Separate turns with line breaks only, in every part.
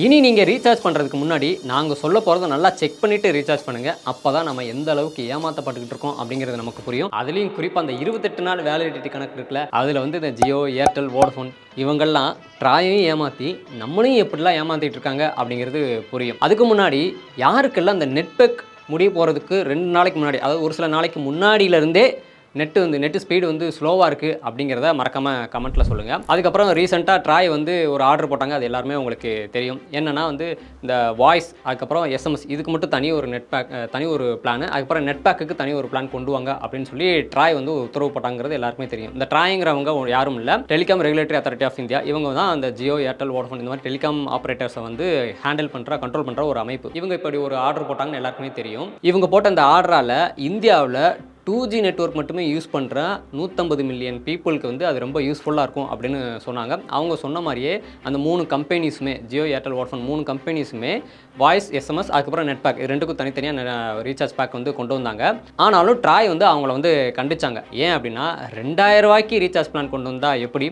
இனி நீங்கள் ரீசார்ஜ் பண்ணுறதுக்கு முன்னாடி நாங்கள் சொல்ல போகிறத நல்லா செக் பண்ணிவிட்டு ரீசார்ஜ் பண்ணுங்கள். அப்போ தான் நம்ம எந்த அளவுக்கு ஏமாற்றப்பட்டுக்கிட்டு இருக்கோம் அப்படிங்கிறது நமக்கு புரியும். அதுலேயும் குறிப்பாக அந்த 28 நாள் வேலிடிட்டி கணக்கு இருக்குல்ல, அதில் வந்து இந்த ஜியோ, ஏர்டெல், வோடஃபோன் இவங்கெல்லாம் ட்ராயையும் ஏமாற்றி நம்மளையும் எப்படிலாம் ஏமாற்றிட்டு இருக்காங்க அப்படிங்கிறது புரியும். அதுக்கு முன்னாடி யாருக்கெல்லாம் அந்த நெட்பேக் முடிய போகிறதுக்கு 2 நாளைக்கு முன்னாடி, அதாவது ஒரு சில நாளைக்கு முன்னாடியிலேருந்தே நெட் ஸ்பீடு வந்து ஸ்லோவாக இருக்குது அப்படிங்கிறத மறக்காமல் கமெண்ட்டில் சொல்லுங்கள். அதுக்கப்புறம் ரீசெண்டாக ட்ராய் வந்து ஒரு ஆர்டர் போட்டாங்க. அது எல்லாருமே உங்களுக்கு தெரியும். என்னென்னா வந்து இந்த வாய்ஸ், அதுக்கப்புறம் எஸ்எம்எஸ் இதுக்கு மட்டும் தனி ஒரு நெட் பேக், தனி ஒரு பிளான், அதுக்கப்புறம் நெட் பேக்குக்கு தனி ஒரு பிளான் கொண்டு வாங்க அப்படின்னு சொல்லி ட்ராய் வந்து உத்தரவு போட்டாங்கிறது எல்லாருக்குமே தெரியும். இந்த ட்ராய்ங்கிறவங்க யாரும் இல்லை, telecom regulatory authority of India. இவங்க தான் அந்த ஜியோ, ஏர்டெல், வோடஃபோன் இந்த மாதிரி டெலிகாம் ஆப்ரேட்டர்ஸை வந்து ஹேண்டில் பண்ணுற, கண்ட்ரோல் பண்ணுற ஒரு அமைப்பு. இவங்க இப்படி ஒரு ஆர்டர் போட்டாங்கன்னு எல்லாருக்குமே தெரியும். இவங்க போட்ட அந்த ஆர்டரால் இந்தியாவில் 2G நெட்வொர்க் மட்டுமே யூஸ் பண்ணுற 150 மில்லியன் பீப்புளுக்கு வந்து அது ரொம்ப யூஸ்ஃபுல்லாக இருக்கும் அப்படின்னு சொன்னாங்க. அவங்க சொன்ன மாதிரியே அந்த 3 கம்பெனிஸுமே, ஜியோ, ஏர்டெல், வோடஃபோன் 3 கம்பெனிஸுமே வாய்ஸ், எஸ்எம்எஸ், அதுக்கப்புறம் நெட் பேக் ரெண்டுக்கும் தனித்தனியாக ரீசார்ஜ் பேக் வந்து கொண்டு வந்தாங்க. ஆனாலும் ட்ராய் வந்து அவங்கள வந்து கண்டிச்சாங்க. ஏன் அப்படின்னா, 2000 ரூபாய்க்கு ரீசார்ஜ் பிளான் கொண்டு வந்தால் எப்படி?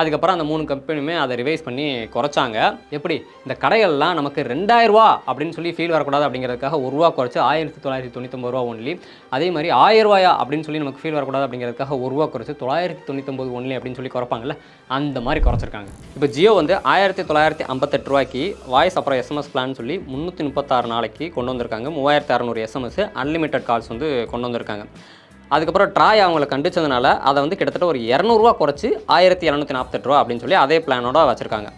அதுக்கப்புறம் அந்த 3 கம்பெனியுமே அதை ரிவைஸ் பண்ணி குறைச்சாங்க. எப்படி இந்த கடைகள்லாம் நமக்கு 2000 ரூபா அப்படின்னு சொல்லி ஃபீல் வரக்கூடாது அப்படிங்கிறதுக்காக ₹1 குறைச்சி 1999 ஒன்லி. அதே மாதிரி 1000 ரூபாயா அப்படின்னு சொல்லி நமக்கு ஃபீல் வரக்கூடாது அப்படிங்கிறதுக்காக ₹1 குறைச்சி 999 ஒன்லி அப்படின்னு சொல்லி குறைப்பாங்கல்ல, அந்த மாதிரி குறைச்சிருக்காங்க. இப்போ ஜியோ வந்து 1958 ரூபாய்க்கு வாய்ஸ் அப்புறம் எஸ்எம்எஸ் பிளான் சொல்லி 336 நாளைக்கு கொண்டு வந்திருக்காங்க. 3600 எஸ்எம்எஸ் அன்லிமிட்டட் கால்ஸ் வந்து கொண்டு வந்திருக்காங்க. அதுக்கப்புறம் ட்ராய் அவங்கள கண்டிச்சதுனால அதை வந்து கிட்டத்தட்ட ஒரு ₹200 குறைச்சி 1748 ரூபா அப்படின்னு சொல்லி அதே பிளானோட வச்சுருக்காங்க.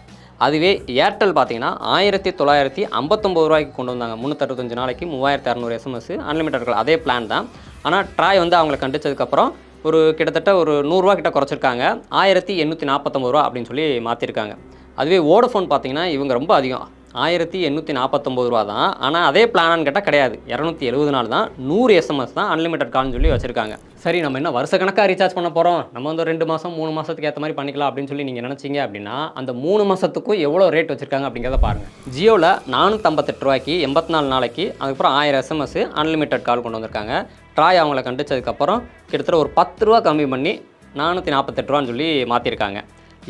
அதுவே ஏர்டெல் பார்த்தீங்கன்னா 1959 ரூபாய்க்கு கொண்டு வந்தாங்க. 365 நாளைக்கு 3600 எஸ்எம்எஸ் அன்லிமிட்டட் கால், அதே பிளான் தான். ஆனால் ட்ராய் வந்து அவங்கள கண்டிச்சதுக்கப்புறம் ஒரு கிட்டத்தட்ட ஒரு ₹100 கிட்ட குறைச்சிருக்காங்க. 1849 ரூபா அப்படின்னு சொல்லி மாற்றிருக்காங்க. அதுவே வோடஃபோன் பார்த்தீங்கன்னா இவங்க ரொம்ப அதிகம், 1849 ரூபா தான். ஆனால் அதே பிளானான்னு கேட்டால் கிடையாது, 270 நாள் தான், 100 எஸ்எம்எஸ் தான், அன்லிமிட்டட் கால்னு சொல்லி வச்சுருக்காங்க. சரி, நம்ம என்ன வருஷக்கணக்காக ரீசார்ஜ் பண்ண போகிறோம், நம்ம வந்து 2 மாதம் 3 மாதத்துக்கு ஏற்ற மாதிரி பண்ணிக்கலாம் அப்படின்னு சொல்லி நீங்கள் நினச்சிங்க அப்படின்னா, அந்த 3 மாதத்துக்கும் எவ்வளோ ரேட் வச்சுருக்காங்க அப்படிங்கிறத பாருங்கள். ஜியோவில் 458 ரூபாய்க்கு 84 நாளைக்கு, அதுக்கப்புறம் 1000 எஸ்எம்எஸ் அன்லிமிட்டட் கால் கொண்டு வந்திருக்காங்க. ட்ராய் அவங்கள கண்டிச்சதுக்கப்புறம் கிட்டத்தட்ட ஒரு ₹10 கம்மி பண்ணி 448 ரூபான்னு சொல்லி மாற்றிருக்காங்க.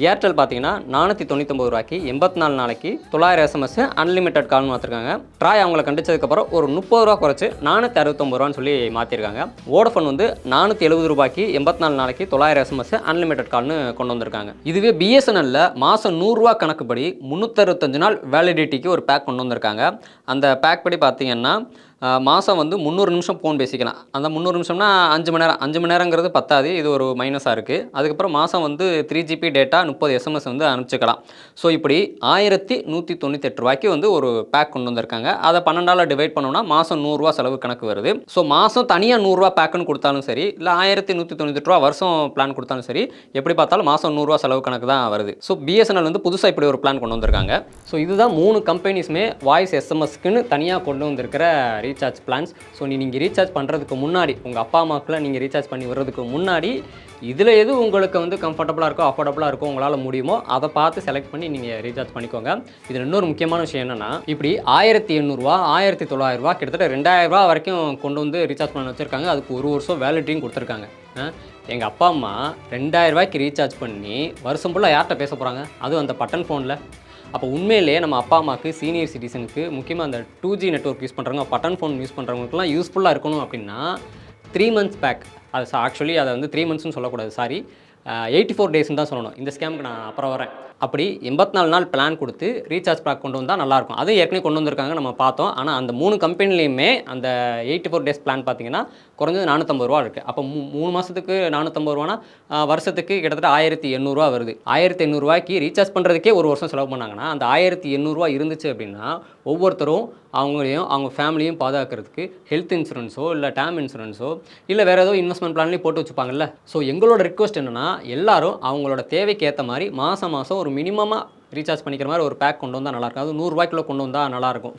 ஏர்டெல் பார்த்தீங்கன்னா 499 ரூபாய்க்கு 84 நாளைக்கு 900 எஸ்எம்எஸ் அன்லிமிட்டட் கால்னு மாற்றிருக்காங்க. ட்ராய் அவங்கள கண்டிச்சதுக்கப்புறம் ஒரு ₹30 குறைச்சி 469 ரூபான்னு சொல்லி மாற்றிருக்காங்க. வோடஃபோன் வந்து 470 ரூபாய்க்கு 84 நாளைக்கு 900 எஸ்எம்எஸ் அன்லிமிட்டட் கால்னு கொண்டு வந்திருக்காங்க. இதுவே பிஎஸ்என்எல்ல மாதம் ₹100 கணக்குப்படி 365 நாள் வேலிடிட்டிக்கு ஒரு பேக் கொண்டு வந்திருக்காங்க. அந்த பேக் படி பார்த்தீங்கன்னா மாதம் வந்து 300 நிமிஷம் ஃபோன் பேசிக்கலாம். அந்த 300 நிமிஷம்னா 5 மணி நேரம். 5 மணி நேரங்கிறது பத்தாது, இது ஒரு மைனஸாக இருக்குது. அதுக்கப்புறம் மாதம் வந்து 3GB டேட்டா 30 எஸ்எம்எஸ் வந்து அனுப்பிச்சிக்கலாம். ஸோ இப்படி 1198 ரூபாய்க்கு வந்து ஒரு பேக் கொண்டு வந்திருக்காங்க. அதை 12ஆல் டிவைட் பண்ணோம்னா மாதம் ₹100 செலவு கணக்கு வருது. ஸோ மாதம் தனியாக ₹100 பேக்குன்னு கொடுத்தாலும் சரி, இல்லை 1198 ரூபா வருஷம் பிளான் கொடுத்தாலும் சரி, எப்படி பார்த்தாலும் மாதம் ₹100 செலவு கணக்கு தான் வருது. ஸோ பிஎஸ்என்எல் வந்து புதுசாக இப்படி ஒரு பிளான் கொண்டு வந்திருக்காங்க. ஸோ இதுதான் 3 கம்பெனிஸுமே வாய்ஸ், எஸ்எம்எஸ்க்குன்னு தனியாக கொண்டு வந்திருக்கிற ரீசார்ஜ் பிளான்ஸ். ஸோ நீங்கள் ரீசார்ஜ் பண்ணுறதுக்கு முன்னாடி, உங்கள் அப்பா அம்மாவுக்குலாம் நீங்கள் ரீசார்ஜ் பண்ணி வர்றதுக்கு முன்னாடி இதில் எது உங்களுக்கு வந்து கம்ஃபர்டபுளாக இருக்கோ, அஃபோர்டபுளாக இருக்கோ, உங்களால் முடியுமோ அதை பார்த்து செலக்ட் பண்ணி நீங்கள் ரீசார்ஜ் பண்ணிக்கோங்க. இதில் இன்னொரு முக்கியமான விஷயம் என்னென்னா, இப்படி 1800 1900 ரூபா கிட்டத்தட்ட 2000 ரூபா வரைக்கும் கொண்டு வந்து ரீசார்ஜ் பண்ண வச்சுருக்காங்க. அதுக்கு ஒரு வருஷம் வேலிடிட்டியும் கொடுத்துருக்காங்க. எங்கள் அப்பா அம்மா 2000 ரூபாய்க்கு ரீசார்ஜ் பண்ணி வருஷம் ஃபுல்லாக யார்கிட்ட பேச போகிறாங்க, அதுவும் அந்த பட்டன் ஃபோனில். அப்போ உண்மையிலேயே நம்ம அப்பா அம்மாவுக்கு, சீனியர் சிட்டிசனுக்கு, முக்கியமாக அந்த 2G நெட்வொர்க் யூஸ் பண்ணுறவங்க, பட்டன் ஃபோன் யூஸ் பண்ணுறவங்களுக்குலாம் யூஸ்ஃபுல்லாக இருக்கணும் அப்படின்னா 3 மந்த்ஸ் பேக், அது ஆக்சுவலி அதை வந்து 3 மந்த்ஸ்னு சொல்லக்கூடாது, சாரி 84 டேஸ்ன்னு தான் சொல்லணும். இந்த ஸ்கேமுக்கு நான் அப்புறம் வரேன். அப்படி 84 நாள் பிளான் கொடுத்து ரீசார்ஜ் பேக் கொண்டு வந்தால் நல்லாயிருக்கும். அதுவும் ஏற்கனவே கொண்டு வந்திருக்காங்க, நம்ம பார்த்தோம். ஆனால் அந்த 3 கம்பெனிலையுமே அந்த 84 டேஸ் பிளான் பார்த்தீங்கன்னா குறைஞ்சது ₹450 இருக்குது. அப்போ 3 மாதத்துக்கு ₹450 வருஷத்துக்கு கிட்டத்தட்ட ₹1800 வருது. ₹1800 ரீசார்ஜ் பண்ணுறதுக்கே ஒரு வருஷம் செலவு பண்ணாங்கன்னா, அந்த ₹1800 இருந்துச்சு அப்படின்னா ஒவ்வொருத்தரும் அவங்களையும் அவங்க ஃபேமிலியும் பாதுகாக்கிறதுக்கு ஹெல்த் இன்சூரன்ஸோ, இல்லை டேர்ம் இன்சூரன்ஸோ, இல்லை வேறு ஏதோ இன்வெஸ்ட்மெண்ட் பிளான்லேயும் போட்டு வச்சுப்பாங்கல்ல. ஸோ எங்களோட ரிக்வஸ்ட் என்னென்னா, எல்லாரும் அவங்களோட தேவைக்கு ஏற்ற மாதிரி மாதம் ஒரு மினிமமாக ரீசார்ஜ் பண்ணிக்கிற மாதிரி ஒரு பேக் கொண்டு வந்தால் நல்லாயிருக்கும். அது ₹100 கொண்டு வந்தால் நல்லாயிருக்கும்.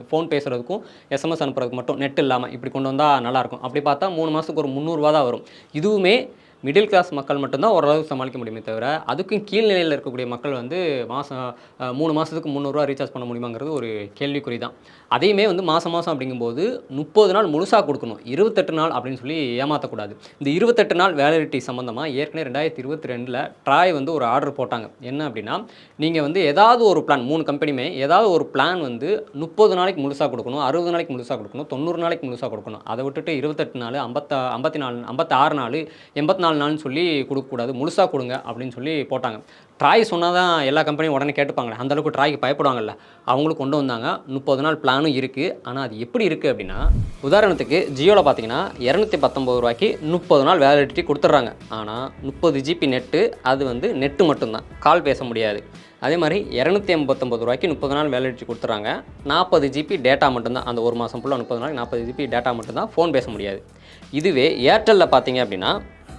ஃபோன் பேசுகிறதுக்கும் எஸ்எம்எஸ் அனுப்புறதுக்கு மட்டும், நெட் இல்லாமல் இப்படி கொண்டு வந்தால் நல்லாயிருக்கும். அப்படி பார்த்தா 3 மாதத்துக்கு ஒரு ₹300 தான் வரும். இதுவுமே மிடில் கிளாஸ் மக்கள் மட்டும்தான் ஓரளவுக்கு சமாளிக்க முடியுமே தவிர அதுக்கும் கீழ்நிலையில் இருக்கக்கூடிய மக்கள் வந்து மாதம் 3 மாதத்துக்கு ரூ. 300 ரீசார்ஜ் பண்ண முடியுமாங்கிறது ஒரு கேள்விக்குறி தான். அதையுமே வந்து மாதம் மாதம் அப்படிங்கும்போது 30 நாள் முழுசாக கொடுக்கணும். 28 நாள் அப்படின்னு சொல்லி ஏமாற்றக்கூடாது. இந்த 28 நாள் வேலிடிட்டி சம்மந்தமாக ஏற்கனவே 2022ல் ட்ராய் வந்து ஒரு ஆர்டர் போட்டாங்க. என்ன அப்படின்னா, நீங்கள் வந்து ஏதாவது ஒரு பிளான் 3 கம்பெனியுமே ஏதாவது ஒரு பிளான் வந்து 30 நாளைக்கு முழுசாக கொடுக்கணும், 60 நாளைக்கு முழுசாக கொடுக்கணும், 90 நாளைக்கு முழுசாக கொடுக்கணும். அதை விட்டுட்டு 28 நாள், 54 56 நாள், 84 நாள்னு சொல்லி கொடுக்கக்கூடாது. முழுசாக கொடுங்க அப்படின்னு சொல்லி போட்டாங்க. ட்ராய் சொன்னால் தான் எல்லா கம்பெனியும் உடனே கேட்டுப்பாங்களே, அந்தளவுக்கு ட்ராய்க்கு பயப்படுவாங்கல்ல, அவங்களும் கொண்டு வந்தாங்க. 30 நாள் பிளானும் இருக்குது. ஆனால் அது எப்படி இருக்குது அப்படின்னா, உதாரணத்துக்கு ஜியோவில் பார்த்தீங்கன்னா ரூ. 219 30 நாள் வேலிடிட்டி கொடுத்துட்றாங்க. ஆனால் 30 ஜிபி நெட்டு, அது வந்து நெட்டு மட்டும்தான், கால் பேச முடியாது. அதே மாதிரி ரூ. 289 30 நாள் வேலிடிட்டி கொடுத்துட்றாங்க. 40 ஜிபி டேட்டா மட்டும்தான், அந்த ஒரு மாதம் ஃபுல்லாக 30 நாளைக்கு 40 ஜிபி டேட்டா மட்டும்தான், ஃபோன் பேச முடியாது. இதுவே ஏர்டெல்லில் பார்த்தீங்க அப்படின்னா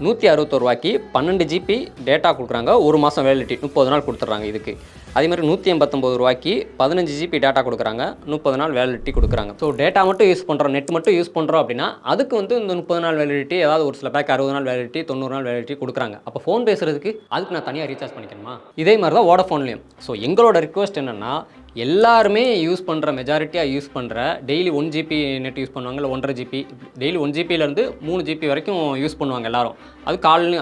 ரூ. 161 12 ஜிபி டேட்டா கொடுக்குறாங்க. ஒரு மாதம் வேலிடிட்டி 30 நாள் கொடுத்துட்றாங்க இதுக்கு. அதே மாதிரி ரூ. 189 15 ஜிபி டேட்டா கொடுக்குறாங்க, 30 நாள் வேலிடிட்டி கொடுக்குறாங்க. ஸோ டேட்டா மட்டும் யூஸ் பண்ணுறோம், நெட் மட்டும் யூஸ் பண்ணுறோம் அப்படின்னா அதுக்கு வந்து இந்த 30 நாள் வேலிடிட்டி, ஏதாவது ஒரு சில பேக் 60 நாள் வேலிடிட்டி, 90 நாள் வேலிடிட்டி கொடுக்குறாங்க. அப்போ ஃபோன் பேசுறதுக்கு அதுக்கு நான் தனியாக ரீசார்ஜ் பண்ணிக்கணுமா? இதே மாதிரி தான் வோடஃபோன்லேயும். ஸோ எங்களோட ரிக்வஸ்ட் என்னென்னா, எல்லாருமே யூஸ் பண்ணுற, மெஜாரிட்டியாக யூஸ் பண்ணுற, டெய்லி 1 ஜிபி நெட் யூஸ் பண்ணுவாங்க, இல்லை 1.5 ஜிபி, டெய்லி 1 ஜிபிலேருந்து 3 ஜிபி வரைக்கும் யூஸ் பண்ணுவாங்க எல்லாரும்.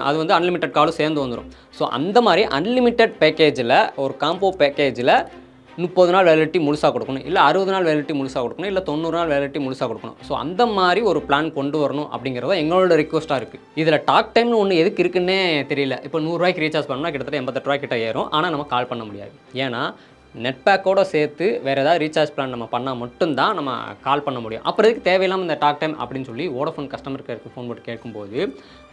அது வந்து அன்லிமிட்டட் காலும் சேர்ந்து வந்துடும். ஸோ அந்த மாதிரி அன்லிமிட்டட் பேக்கேஜில், ஒரு காம்போ பேக்கேஜில் 30 நாள் வேலிடிட்டி முழுசாக கொடுக்கணும், இல்லை 60 நாள் வேலிடிட்டி முழுசாக கொடுக்கணும், இல்லை 90 நாள் வேலிடிட்டி முழுசாக கொடுக்கணும். ஸோ அந்த மாதிரி ஒரு பிளான் கொண்டு வரணும் அப்படிங்கிறத எங்களோட ரிக்வஸ்ட்டாக இருக்குது. இதில் டாக் டைம்னு ஒன்று எதுக்கு இருக்குன்னே தெரியல. இப்போ ரூ. 100 ரீசார்ஜ் பண்ணால் கிட்டத்தட்ட ரூ. 88 கிட்ட ஏறும். ஆனால் நம்ம கால் பண்ண முடியாது. ஏன்னா நெட் பேக்கோடு சேர்த்து வேறு ஏதாவது ரீசார்ஜ் பிளான் நம்ம பண்ணால் மட்டும்தான் நம்ம கால் பண்ண முடியும். அப்புறம் இதுக்கு தேவையில்லாமல் இந்த டாக் டைம் அப்படின்னு சொல்லி வோடஃபோன் கஸ்டமர் கேருக்கு ஃபோன் போட்டு கேட்கும்போது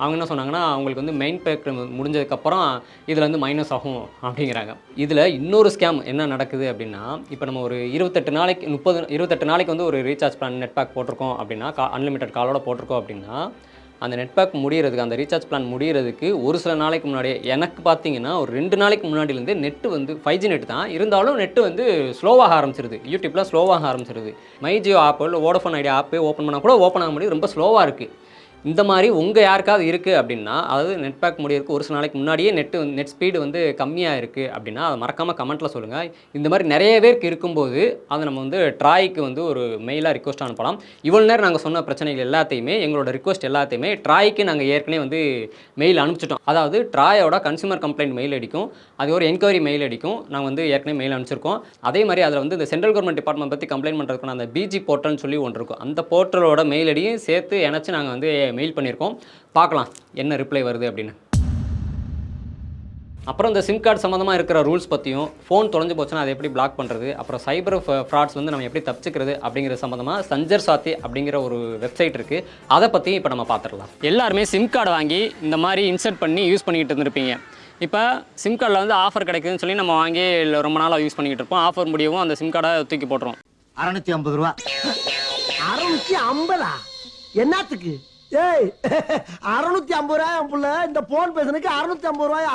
அவங்க என்ன சொன்னாங்கன்னா, அவங்களுக்கு வந்து மெயின் பேக் முடிஞ்சதுக்கப்புறம் இதில் வந்து மைனஸ் ஆகும் அப்படிங்கிறாங்க. இதில் இன்னொரு ஸ்கேம் என்ன நடக்குது அப்படின்னா, இப்போ நம்ம ஒரு 28 நாளைக்கு வந்து ஒரு ரீசார்ஜ் பிளான் நெட் பேக் போட்டிருக்கோம் அப்படின்னா, அன்லிமிட்டட் காலோட போட்டிருக்கோம் அப்படின்னா, அந்த நெட் பேக் முடிகிறதுக்கு, அந்த ரீசார்ஜ் பிளான் முடிகிறதுக்கு ஒரு சில நாளைக்கு முன்னாடியே, எனக்கு பார்த்தீங்கன்னா ஒரு 2 நாளைக்கு முன்னாடிலேருந்து நெட்டு வந்து 5G நெட் தான் இருந்தாலும் நெட்டு வந்து ஸ்லோவாக ஆரம்பிச்சிருது. யூடியூப்பில் ஸ்லோவாக ஆரம்பிச்சிருது. மை ஜியோ ஆப்போ இல்லை வோடஃபோன் ஐடியா ஆப்பே ஓப்பன் பண்ணால் கூட ஓப்பன் ஆக முடியுது, ரொம்ப ஸ்லோவாக இருக்குது. இந்த மாதிரி உங்கள் யாருக்காவது இருக்குது அப்படின்னா, அதாவது நெட் பேக் முடியறதுக்கு ஒரு சில நாளைக்கு முன்னாடியே நெட் ஸ்பீடு வந்து கம்மியாக இருக்குது அப்படின்னா, அதை மறக்காமல் கமெண்ட்டில் சொல்லுங்கள். இந்த மாதிரி நிறைய பேருக்கு இருக்கும்போது அதை நம்ம வந்து ட்ராய்க்கு வந்து ஒரு மெயிலாக ரிக்வஸ்ட் அனுப்பலாம். இவ்வளோ நேரம் நாங்கள் சொன்ன பிரச்சனைகள் எல்லாத்தையுமே, எங்களோட ரிக்வஸ்ட் எல்லாத்தையுமே ட்ராய்க்கு நாங்கள் ஏற்கனவே வந்து மெயில் அனுப்பிச்சிட்டோம். அதாவது ட்ராயோட கன்சூமர் கம்ப்ளைண்ட் மெயில் அடிக்கும், அது ஒரு என்கொயரி மெயில் அடிக்கும். நாங்கள் வந்து ஏற்கனவே மெயில் அனுப்பிச்சிருக்கோம். அதே மாதிரி அதில் வந்து இந்த சென்ட்ரல் கவர்மெண்ட் டிபார்ட்மெண்ட் பற்றி கம்ப்ளைண்ட் பண்ணுறதுக்கான அந்த பிஜி போர்ட்டல்னு சொல்லி ஒன்று இருக்கும். அந்த போர்ட்டலோட மெயில் ஐடியும் சேர்த்து இணைச்சு நாங்கள் வந்து மெயில் பண்ணியிருக்கோம். பார்க்கலாம் என்ன ரிப்ளை வருது அப்படின்னு. அப்புறம் இந்த சிம் கார்டு சம்மந்தமாக இருக்கிற ரூல்ஸ் பற்றியும், ஃபோன் தொலைஞ்சு போச்சுன்னா அதை எப்படி பிளாக் பண்ணுறது, அப்புறம் சைபர் ஃப்ராட்ஸ் வந்து நம்ம எப்படி தப்பிச்சுக்கிறது அப்படிங்கிற சம்மந்தமாக சஞ்சர் சாத்தி அப்படிங்கிற ஒரு வெப்சைட் இருக்குது. அதை பற்றி இப்போ நம்ம பார்த்துடலாம். எல்லாருமே சிம் கார்டு வாங்கி இந்த மாதிரி இன்சர்ட் பண்ணி யூஸ் பண்ணிக்கிட்டு இருந்திருப்பீங்க. இப்போ சிம் கார்டில் வந்து ஆஃபர் கிடைக்குதுன்னு சொல்லி நம்ம வாங்கி ரொம்ப நாளாக யூஸ் பண்ணிக்கிட்டு இருப்போம். ஆஃபர் முடியவும் அந்த சிம் கார்டை தூக்கி போட்டுரும்.
650 ரூபா.
650? என்னத்துக்கு? ஏய் 650 ரூபாய் புள்ள, இந்த போன் பேசுனதுக்கு 650 ரூபாயா?